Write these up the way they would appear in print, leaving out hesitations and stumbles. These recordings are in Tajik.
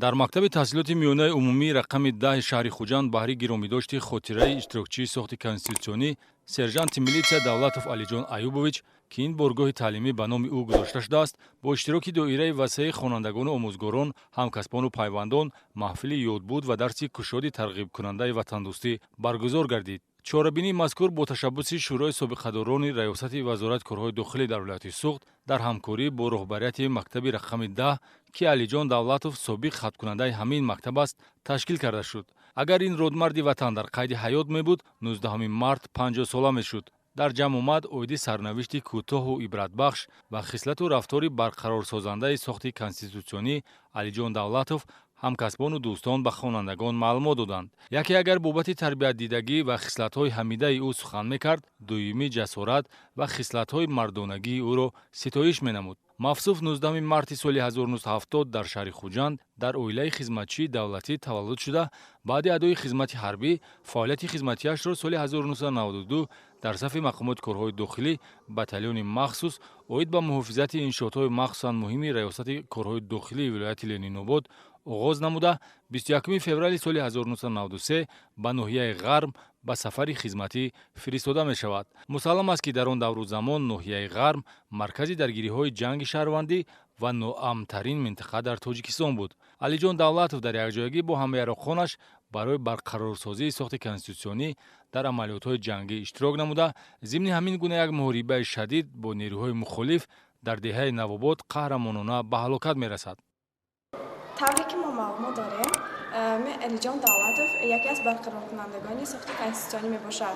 дар мактаби таҳсилоти миёнаи умумии рақами 10 шаҳри Хуҷанд баҳри гиромидошти хотираи иштирокчии сохти конститутсионӣ сержанти милитсия Давлатов Алиҷон Аюбович, ки ин боргоҳи таълимӣ ба номи ӯ гузошта шудааст, бо иштироки доираи васеъи хонандагону омӯзгорон, ҳамкасбону пайвандон маҳфили ёдбуд ва дарси кушоди тарғибкунандаи ватандӯстӣ баргузор гардид. чорабинии мазкур бо ташаббуси шӯрои собиқадорони раёсати вазорати корҳои дохилӣ дар вилояти Суғд дар ҳамкорӣ бо роҳбарияти мактаби рақами 10, ки Алиҷон Давлатов собиқ хаткунандаи ҳамин мактаб аст, ташкил карда шуд. Агар ин родмарди ватан дар қайди ҳаёт мебуд, 19 март 50 сола мешуд. дар ҷамъ омад оиди сарнавишти кӯтоҳу ибратбахш ва хислату рафтори барқарорсозандаи сохти конститутсионӣ Алиҷон Давлатов ҳамкасбону дӯстон ба хонандагон маълумот доданд. яке агар бобати тарбиятдидагӣ ва хислатҳои ҳамидаи ӯ сухан мекард, дуюми ҷасорат ва хислатҳои мардонагии ӯро ситоиш менамуд. мафсуф 19 марти соли 1970 дар шаҳри Хуҷанд дар оилаи хизматчии давлатӣ таваллуд шуда, баъди адои хизмати ҳарбӣ фаъолияти хизматиашро соли 1992 дар сафи мақомоти корҳои дохилӣ батальони махсус оид ба муҳофизати иншоотҳои махсусан муҳими раёсати корҳои дохилии вилояти Ленинобод оғоз намуда, 21 феврали соли 1993 ба ноҳияи Ғарб ба сафари хизматӣ фиристода мешавад. мусаллам аст, ки дар он давру замон ноҳияи Ғарб маркази даргириҳои ҷанги шаҳрвандӣ ва ноамнтарин минтақа дар Тоҷикистон буд. Алиҷон Давлатов дар якҷоягӣ бо ҳамяроқонаш барои барқарорсозии сохти конститутсионӣ дар амалиётҳои ҷангӣ иштирок намуда, зимни ҳамин гуна як муҳорибаи шадид бо нерӯҳои мухолиф дар деҳаи Навобод қаҳрамонона ба ҳалокат мерасад. طوری که ما معلومات داریم علیجان دولتوف یکی از برقرارکنندگان ساخت کنستیتوسیونی می باشد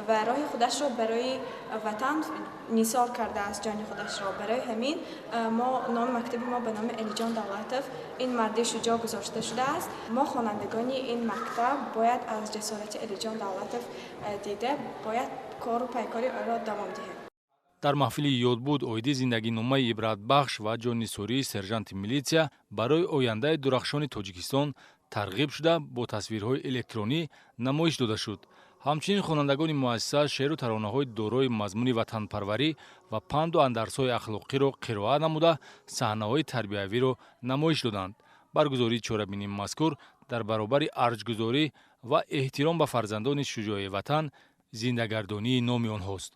و راه خودش را برای وطن نیثار کرده است، جان خودش را. برای همین ما نام مکتب ما به نام علیجان دولتوف این مرد شجاع گذاشته شده است. ما خوانندگان این مکتب باید از جسارت علیجان دولتوف دیده باید کار و پیکاری آن را دوام دهیم. дар маҳфили ёдбуд оиди зиндагиномаи ибратбахш ва ҷонисории сержанти милитсия барои ояндаи дурахшони Тоҷикистон тарғиб шуда бо тасвирҳои электронӣ намоиш дода шуд. ҳамчунин хонандагони муассиса шеъру таронаҳои дорои мазмуни ватанпарварӣ ва панду андарсҳои ахлоқиро қироат намуда, саҳнаҳои тарбиявиро намоиш доданд. баргузории чорабинии мазкур дар баробари арҷгузорӣ ва эҳтиром ба фарзандони шуҷоъи ватан зиндагардонии номи онҳост.